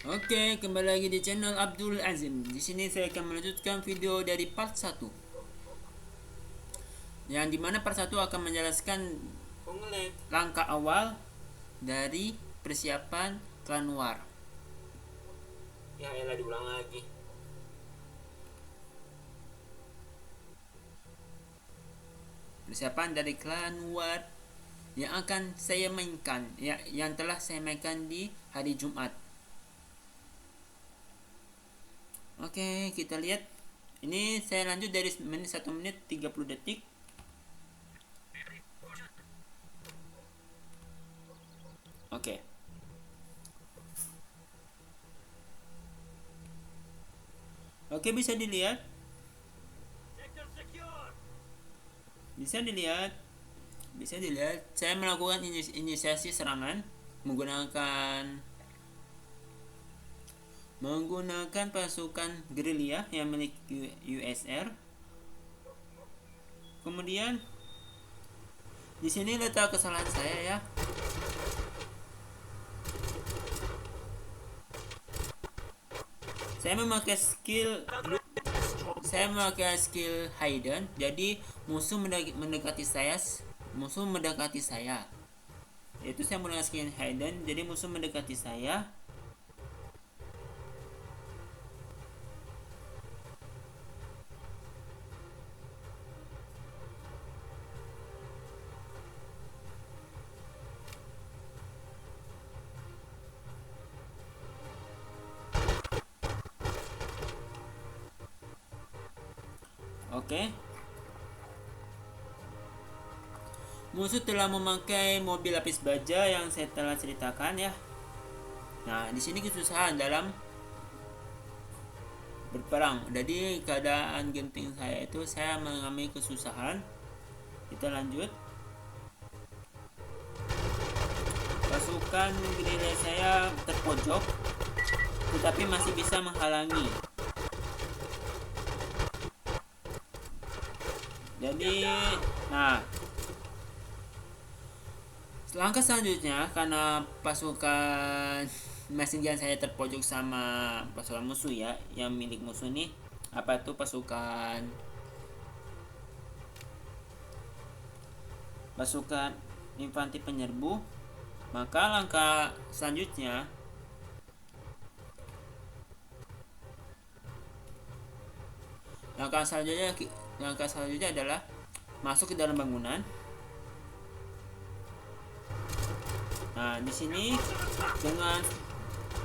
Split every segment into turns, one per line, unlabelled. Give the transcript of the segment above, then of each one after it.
Oke, kembali lagi di channel Abdul Azim. Di sini saya akan melanjutkan video dari part 1. Yang dimana part 1 akan menjelaskan langkah awal dari persiapan klan War.
Ya elah, diulang lagi.
Persiapan dari klan War yang akan saya mainkan, yang telah saya mainkan di hari Jumat. Oke, kita lihat. Ini saya lanjut dari 1 menit 30 detik. Oke. Oke, bisa dilihat. Bisa dilihat. Saya melakukan inisiasi serangan menggunakan pasukan gerilya yang milik USR. Kemudian di sini letak kesalahan saya ya. Saya memakai skill hidden, jadi musuh mendekati saya. Itu saya menggunakan skill hidden, jadi musuh mendekati saya. Oke. Musuh telah memakai mobil lapis baja yang saya telah ceritakan ya. Nah, di sini kesusahan dalam berperang. Jadi keadaan genting saya itu saya mengalami kesusahan. Kita lanjut. Pasukan gerilya saya terpojok, tetapi masih bisa menghalangi. Jadi, nah, langkah selanjutnya karena pasukan mesin gun saya terpojok sama pasukan musuh ya, yang milik musuh nih, apa itu pasukan infanteri penyerbu. Maka langkah selanjutnya adalah masuk ke dalam bangunan. Nah, di sini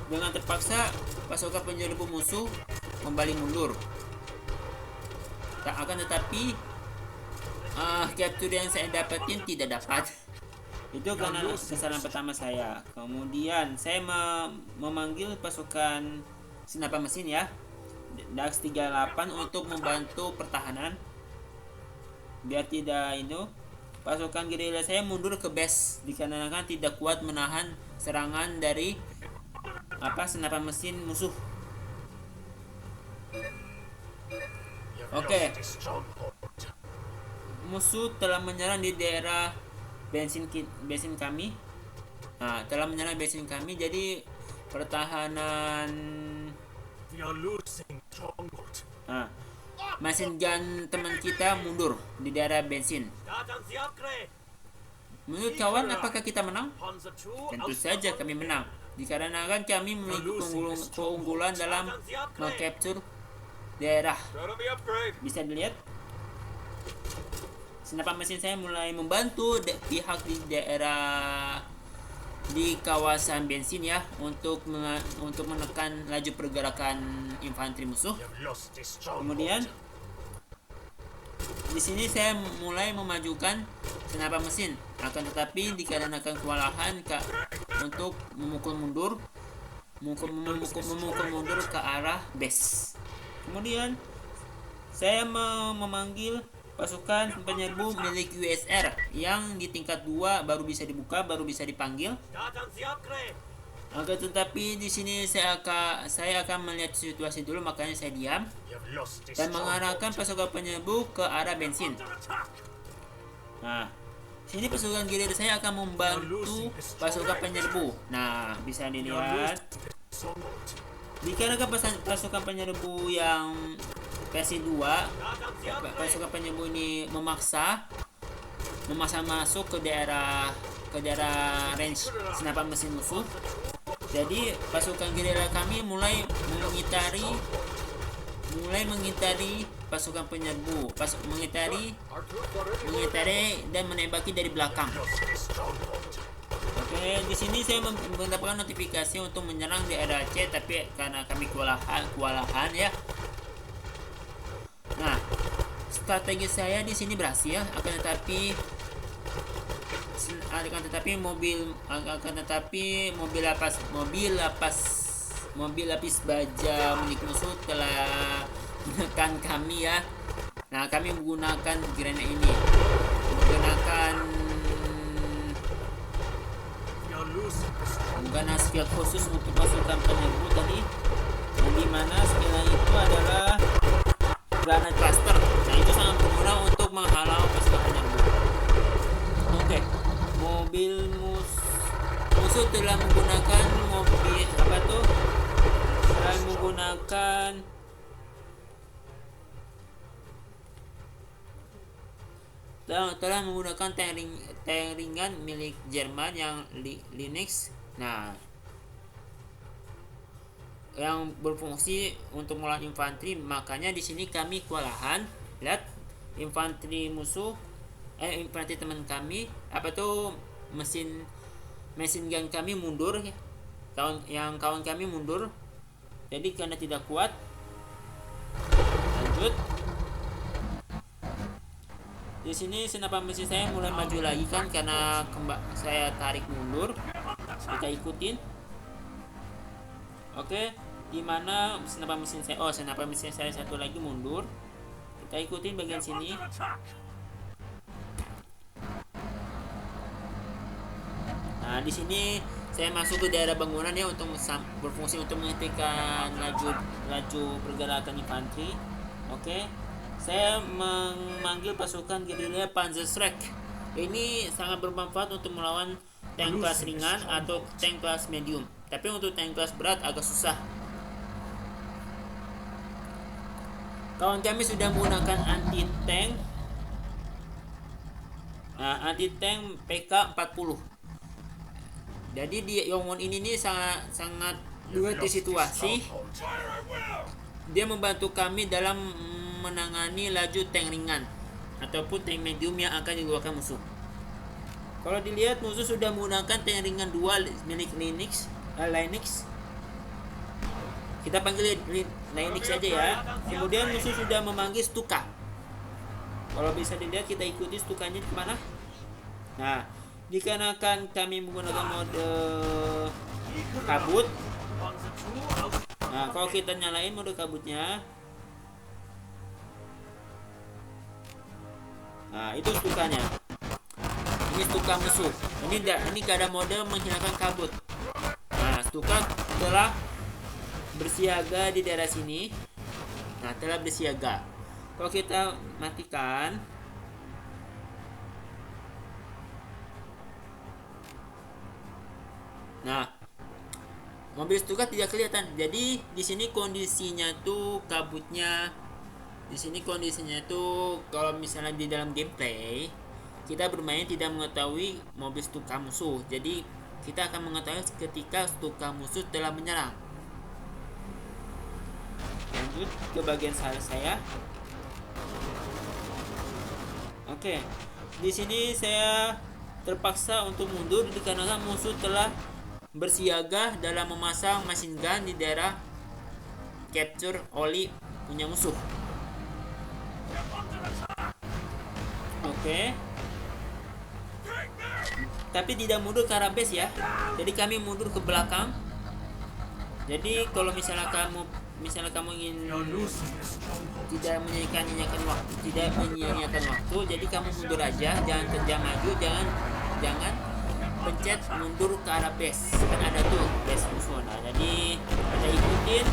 dengan terpaksa pasukan penyerbu musuh kembali mundur. Akan tetapi capture yang saya dapetin tidak dapat. Itu karena kesalahan pertama saya. Kemudian saya memanggil pasukan senapa mesin ya, Dax 38 untuk membantu pertahanan. Biar tidak pasukan gerilya saya mundur ke base dikarenakan tidak kuat menahan serangan dari senapa mesin musuh. Oke. Musuh telah menyerang di daerah bensin kami. Nah, telah menyerang bensin kami, jadi pertahanan mesin gun teman kita mundur di daerah bensin. Menurut kawan, apakah kita menang? Tentu saja kami menang, dikarenakan kami memiliki keunggulan dalam mengcapture daerah. Bisa dilihat, senapa mesin saya mulai membantu pihak di daerah di kawasan bensin ya, untuk menekan laju pergerakan infanteri musuh. Kemudian di sini saya mulai memajukan senapa mesin, akan tetapi dikarenakan kewalahan untuk memukul mundur ke arah base. Kemudian saya memanggil pasukan penyerbu milik USR yang di tingkat 2 baru bisa dipanggil. Akan tetapi di sini saya akan melihat situasi dulu, makanya saya diam dan mengarahkan pasukan penyerbu ke arah bensin. Nah, sini pasukan gerilya saya akan membantu pasukan penyerbu. Nah, bisa dilihat Dikarenakan pasukan penyerbu yang versi 2, pasukan penyerbu ini memaksa masuk ke daerah range senapan mesin musuh. Jadi pasukan gerilya kami mulai mengitari pasukan penyerbu, mengitari dan menembaki dari belakang. Oke, di sini saya mendapatkan notifikasi untuk menyerang daerah C, tapi karena kami kewalahan ya. Nah, strategi saya di sini berhasil, akan tetapi mobil lapis baja milik musuh telah menekan kami ya. Nah, kami menggunakan granat ini, menggunakan skill khusus untuk pasukan penyerbu tadi, yang dimana skillnya itu adalah granat cluster. Nah, itu sangat berguna untuk menghalau pasukan penyerbu. Oke, mobil musuh telah menggunakan tank ringan milik Jerman yang Linux. Nah, yang berfungsi untuk melawan infanteri. Makanya di sini kami kewalahan. Lihat infanteri teman kami, mesin gun kami mundur, kawan kami mundur. Jadi karena tidak kuat, lanjut. Di sini senapan mesin saya mulai maju lagi kan, karena saya tarik mundur. Kita ikutin. Oke, dimana senapan mesin saya satu lagi mundur. Kita ikutin bagian sini. Nah, di sini saya masuk ke daerah bangunan ya, untuk berfungsi untuk menghentikan laju pergerakan infanteri. Oke. Saya memanggil pasukan gerilya Panzerschreck. Ini sangat bermanfaat untuk melawan tank kelas ringan atau tank kelas medium. Tapi untuk tank kelas berat agak susah. Kawan kami sudah menggunakan anti-tank. Nah, anti-tank PK-40. Jadi di Yongwon ini sangat mengerti situasi. Dia membantu kami dalam menangani laju tank ringan ataupun tank medium yang akan dikeluarkan musuh. Kalau dilihat, musuh sudah menggunakan tank ringan 2 milik Linux. Kita panggil Linux saja ya. Kemudian musuh sudah memanggil Stuka. Kalau bisa dilihat, kita ikuti Stukanya di mana. Nah, dikarenakan kami menggunakan mode kabut. Nah, kalau kita nyalain mode kabutnya, nah itu Stukanya. Ini Stuka musuh. Ini gak ada mode menghilangkan kabut. Nah, Stuka telah bersiaga di daerah sini. Nah, telah bersiaga. Kalau kita matikan, nah, mobil Stuka tidak kelihatan. Jadi di sini kondisinya tuh kabutnya. Di sini kondisinya tuh kalau misalnya di dalam gameplay kita bermain tidak mengetahui mobil Stuka musuh. Jadi kita akan mengetahui ketika Stuka musuh telah menyerang. Lanjut ke bagian saya. Oke. Di sini saya terpaksa untuk mundur dikarenakan musuh telah bersiaga dalam memasang machine gun di daerah capture oleh punya musuh. Oke. Tapi tidak mundur ke arah base ya. Jadi kami mundur ke belakang. Jadi kalau misalnya kamu ingin tidak menyia-nyiakan waktu, jadi kamu mundur aja, jangan terjang maju, jangan pencet mundur ke arah base. Kan ada tuh base musuh. Nah, jadi kita ikutin.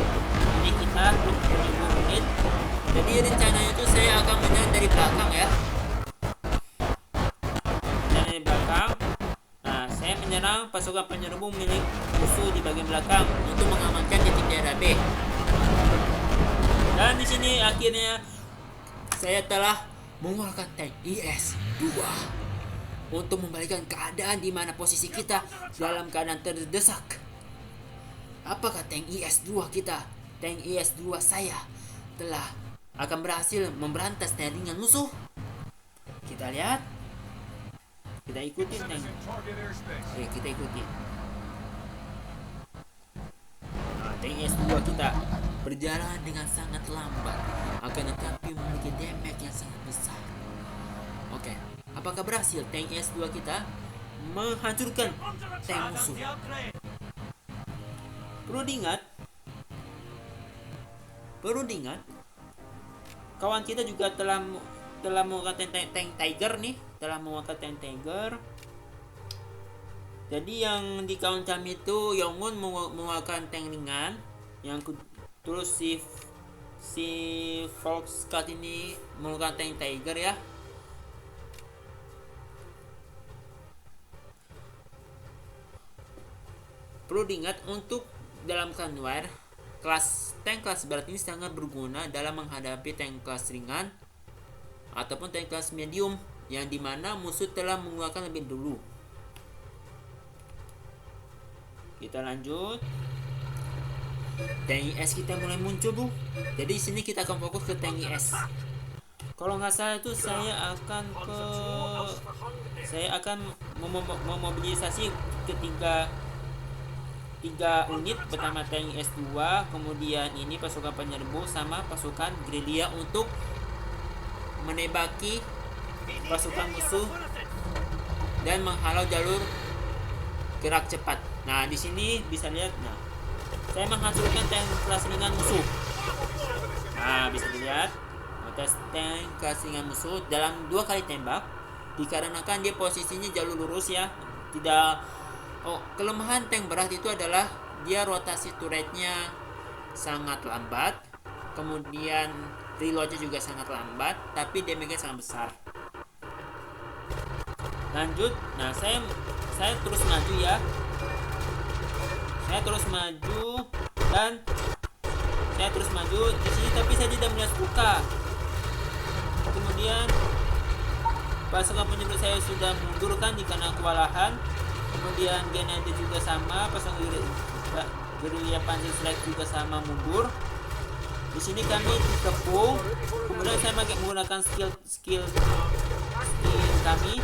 Ini kita 20 menit. Jadi rencananya itu saya akan menyerang dari belakang ya. Dari belakang. Nah, saya menyerang pasukan penyerbu milik musuh di bagian belakang untuk mengamankan sini akhirnya saya telah mengeluarkan tank IS-2 untuk membalikan keadaan di mana posisi kita dalam keadaan terdesak. Apakah tank IS-2 kita, tank IS-2 saya telah akan berhasil memberantas tank ringan musuh? Kita lihat. Kita ikutin tank. Kita ikutin. Nah, tank IS-2 kita berjalan dengan sangat lambat, akan tetapi memiliki damage yang sangat besar. Oke, apakah berhasil tank IS-2 kita menghancurkan tank musuh? Perlu diingat, kawan kita juga telah menguatkan tank Tiger nih, telah menguatkan tank Tiger. Jadi yang di kawan kami itu Yongun menguatkan tank ringan, yang terus si Fox Scout ini menguatkan tank Tiger ya. Perlu diingat untuk dalam Clan War, tank kelas berat ini sangat berguna dalam menghadapi tank kelas ringan ataupun tank kelas medium yang dimana musuh telah mengeluarkan lebih dulu. Kita lanjut. Tank IS kita mulai muncul, Bu. Jadi di sini kita akan fokus ke tank IS. Kalau nggak salah itu saya akan memobilisasi ketiga 3 unit. Pertama tank IS-2, kemudian ini pasukan penyerbu sama pasukan gerilya untuk menembaki pasukan musuh dan menghalau jalur gerak cepat. Nah, di sini bisa lihat, nah, saya menghancurkan tank kelas ringan musuh. Nah, bisa dilihat tank kelas ringan musuh dalam 2 kali tembak, dikarenakan dia posisinya jalur lurus ya, tidak. Kelemahan tank berat itu adalah dia rotasi turretnya sangat lambat, kemudian reloadnya juga sangat lambat, tapi damage-nya sangat besar. Lanjut, nah saya terus maju ya, saya terus maju di sini, tapi saya tidak melihat luka. Kemudian pasukan penyerbu saya sudah mundurkan dikarenakan kewalahan. Kemudian Grenadier juga sama, pasukan gerilya Panzer Strike juga sama mundur. Di sini kami dikepung. Kemudian saya menggunakan skill kami.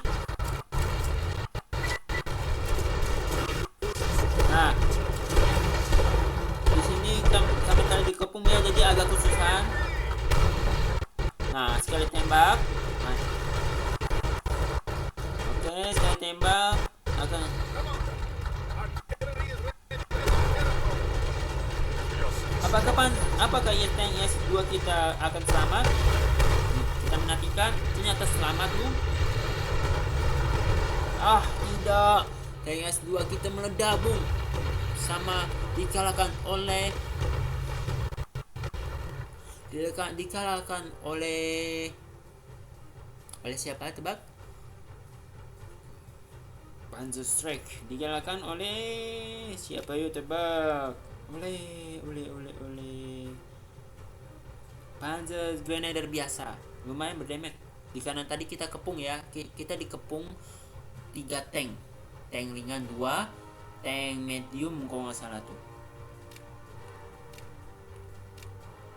Nah, di sini kami tadi dikepung ya, jadi agak kesusahan. Nah, sekali tembak. Nah. Oke, sekali tembak. Apakah tank IS-2 kita akan selamat? Kita menantikan. Ternyata selamat, Bu. Tidak. Tank IS-2 kita meledak, Bu. Sama dikalahkan oleh siapa, tebak? Panzer Strike digalakkan oleh siapa, yuk tebak? Oleh Panzer Grenadier biasa, lumayan berdamage. Karena tadi kita kepung ya, kita dikepung 3 tank ringan 2, tank medium kalau nggak salah tuh.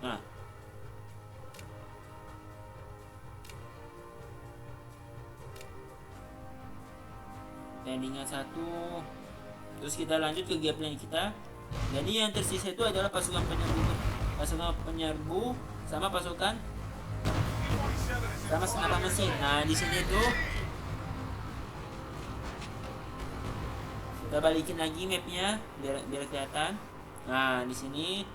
Nah, tank ringan 1. Terus kita lanjut ke gameplay kita. Jadi yang tersisa itu adalah pasukan penyerbu sama senjata mesin. Nah, di sini tuh kita balikin lagi mapnya biar kelihatan. Nah, di sini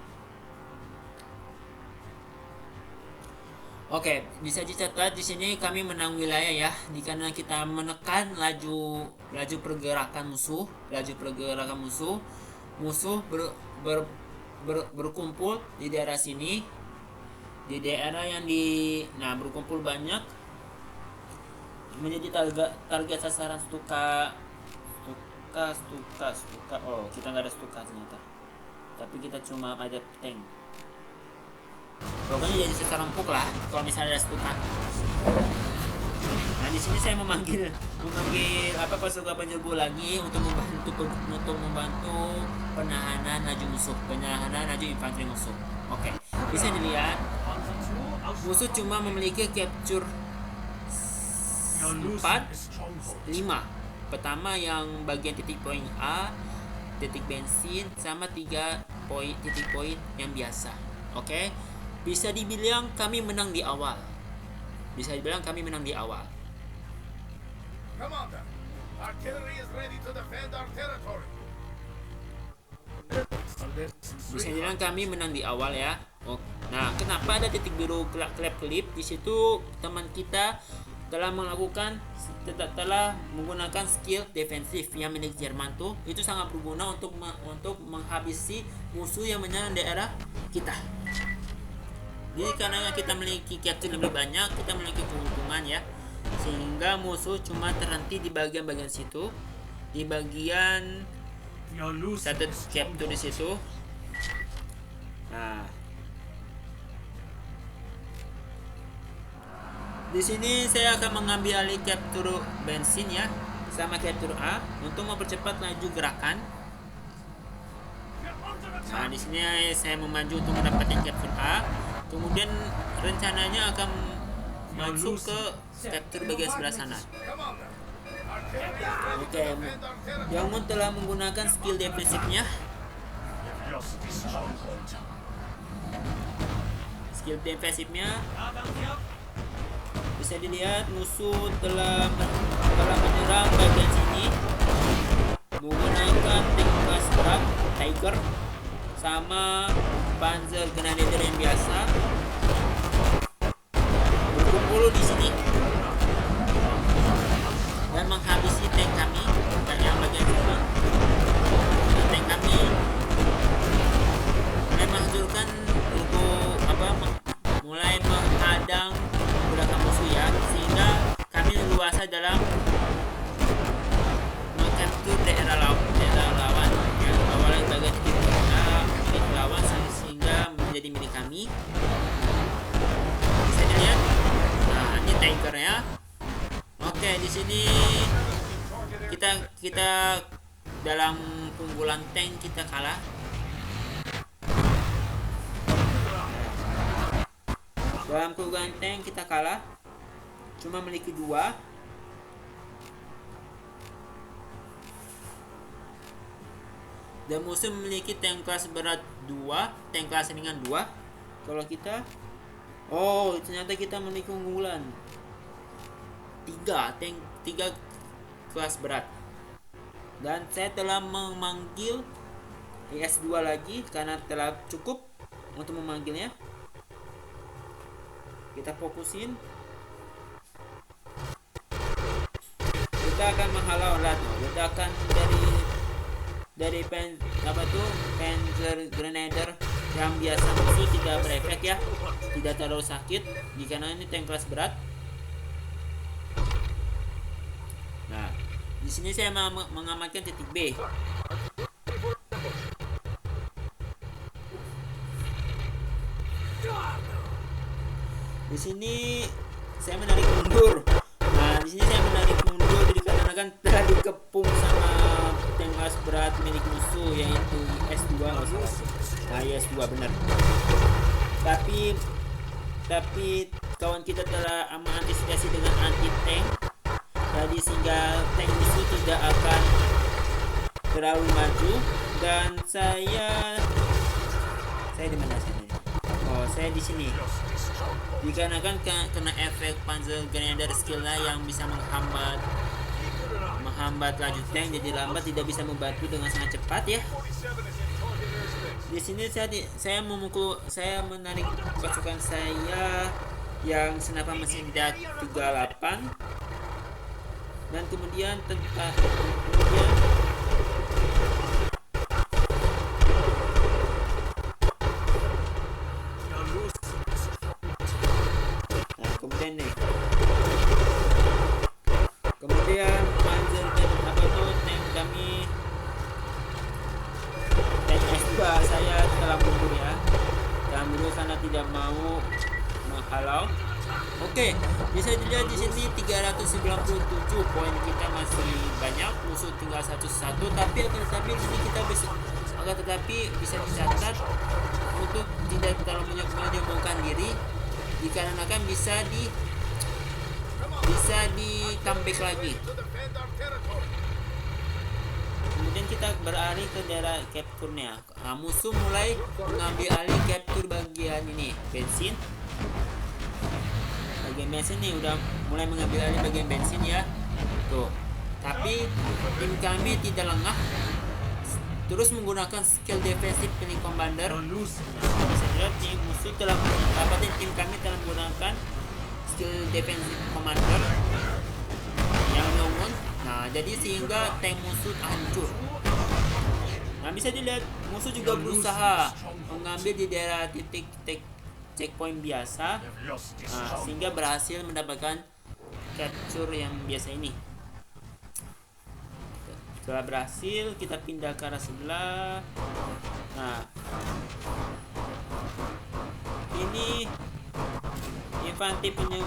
oke, bisa dicatat di sini kami menang wilayah ya, karena kita menekan laju pergerakan musuh. Musuh berkumpul di daerah sini, di daerah yang berkumpul banyak, menjadi target sasaran Stuka. Kita nggak ada Stuka ternyata, tapi kita cuma ada tank. pokoknya jadi sasaran empuk lah kalau misalnya ada stukan. Nah di sini saya memanggil apa pasukan penyerbu lagi untuk membantu penahanan laju musuh, penahanan laju infanteri musuh. Oke, bisa dilihat musuh cuma memiliki capture 4, 5. Pertama yang bagian titik poin A, titik bensin, sama 3 titik poin yang biasa. Oke, bisa dibilang kami menang di awal.
Commander, artillery is ready to defend our territory.
Bisa dibilang kami menang di awal ya. Nah, kenapa ada titik biru klip di situ? Teman kita telah menggunakan skill defensif yang milik Jerman tuh. Itu sangat berguna untuk menghabisi musuh yang menyerang daerah kita. Jadi karena kita memiliki capture lebih banyak, kita memiliki keuntungan ya. Sehingga musuh cuma terhenti di bagian-bagian situ, di bagian satu capture di situ. Nah, di sini saya akan mengambil alih capture bensin ya, sama capture A untuk mempercepat laju gerakan. Nah, di sini saya memaju untuk mendapatkan capture A. Kemudian rencananya akan masuk ke capture bagian sebelah sana. Oke, Yamun telah menggunakan skill defensifnya. Bisa dilihat musuh telah menyerang bagian sini menggunakan tank kelas berat Tiger sama Panzer Grenadier yang biasa berkumpul di sini dan menghabisi tank kami dan yang bagian sini. Tank kami mulai menghancurkan mulai menghadang gerakan musuh ya, sehingga kami leluasa dalam mengcapture daerah lawan yang awalnya bagian milik lawan sehingga menjadi milik kami. Bisa dilihat, nah ini tankernya. Oke, di sini kita dalam keunggulan tank kita kalah. Dalam keunggulan tank kita kalah, cuma memiliki 2. Dan musuh memiliki tank kelas berat 2, tank kelas ringan 2. Kalau kita, ternyata kita memiliki keunggulan 3 kelas berat. Dan saya telah memanggil IS-2 lagi karena telah cukup untuk memanggilnya. Kita fokusin. Kita akan menghalau ledakan dari Panzer Grenadier yang biasa musuh tidak berefek ya, tidak terlalu sakit karena ini tank kelas berat. Nah, di sini saya mengamankan titik B. Di sini saya menarik mundur. Nah, di sini saya menarik mundur dikarenakan telah dikepung sama tank kelas berat milik musuh yaitu IS-2 Nah, IS-2 benar. Tapi kawan kita telah mengantisipasi dengan anti tank. Jadi sehingga tank musuh tidak akan terlalu maju dan saya di mana sini? Saya di sini. Dikarenakan kena efek Panzer Grenadier skillnya yang bisa menghambat laju tank, jadi lambat, tidak bisa membantu dengan sangat cepat ya. Di sini saya menarik pasukan saya yang senapan mesin 38 dan kemudian Panzer tank kami tank S2 saya telah mundur ya. Dan mundur karena tidak mau menghalau. Oke, bisa dilihat di sini 397 poin kita masih banyak, musuh tinggal 101. Tapi di sini kita bisa bisa dicatat untuk tidak terlalu menyombongkan diri, dikarenakan bisa di comeback lagi.
To defend our territory.
Kemudian kita beralih ke daerah capture-nya. Nah, musuh mulai mengambil alih capture bagian ini, bensin. Bagian bensin nih udah mulai mengambil alih bagian bensin ya. Tuh. Tapi tim kami tidak lengah. Terus menggunakan skill defensif pilih commander. Bisa dilihat tim musuh telah tim kami telah menggunakan skill defensif commander yang nyongon. Nah, jadi sehingga tank musuh hancur. Nah, bisa dilihat musuh juga berusaha mengambil di daerah titik checkpoint biasa. Nah, sehingga berhasil mendapatkan capture yang biasa ini. Setelah berhasil, kita pindah ke arah sebelah. Nah, ini infanteri punya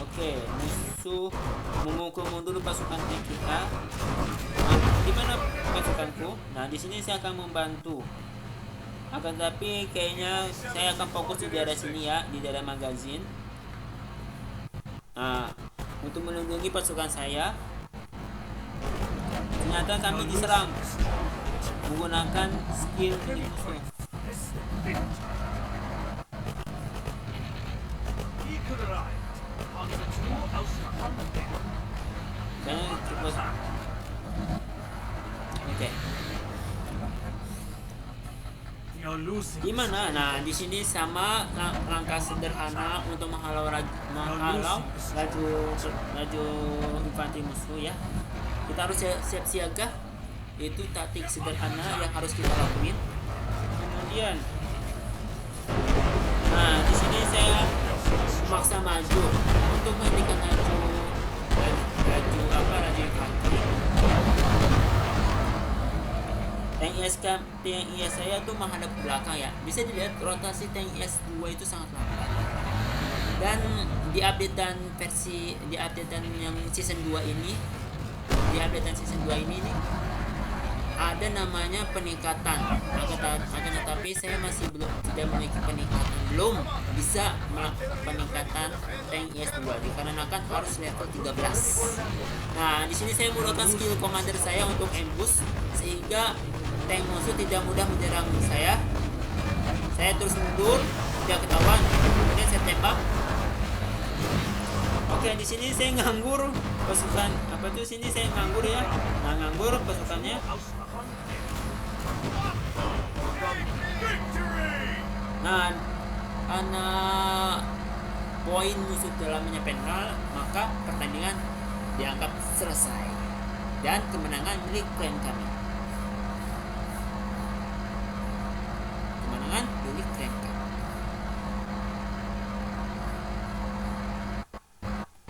Oke, musuh memukul mundur pasukan tank kita. Nah, di mana pasukanku? Nah, di sini saya akan membantu. Akan tapi kayaknya saya akan fokus di daerah sini ya, di daerah magazin. Nah, untuk melindungi pasukan saya. Ternyata kami diserang menggunakan skill dari musuh. Jangan cepat. Oke. Gimana? Nah, di sini sama langkah sederhana untuk menghalau laju infanteri musuh ya. Kita harus siap siaga, itu taktik sederhana yang harus kita lakuin. Kemudian, nah di sini saya memaksa maju untuk menghentikan laju infanteri. Tank IS saya tuh menghadap ke belakang ya. Bisa dilihat rotasi tank IS 2 itu sangat lambat. Dan di updatean yang season 2 ini, ada namanya peningkatan. Akan tetapi saya masih tidak memiliki peningkatan. Belum bisa melakukan peningkatan tank IS-2 dikarenakan harus level 13. Nah, di sini saya menggunakan skill commander saya untuk ambush sehingga tank musuh tidak mudah menyerang saya. Saya terus mundur, tidak ketahuan. Kemudian saya tembak. Oke, di sini saya nganggur pasukan sini saya nganggur ya. Nah, nganggur pasukannya. Nah, karena poin musuh telah mencapai 0, maka pertandingan dianggap selesai dan kemenangan milik klan kami.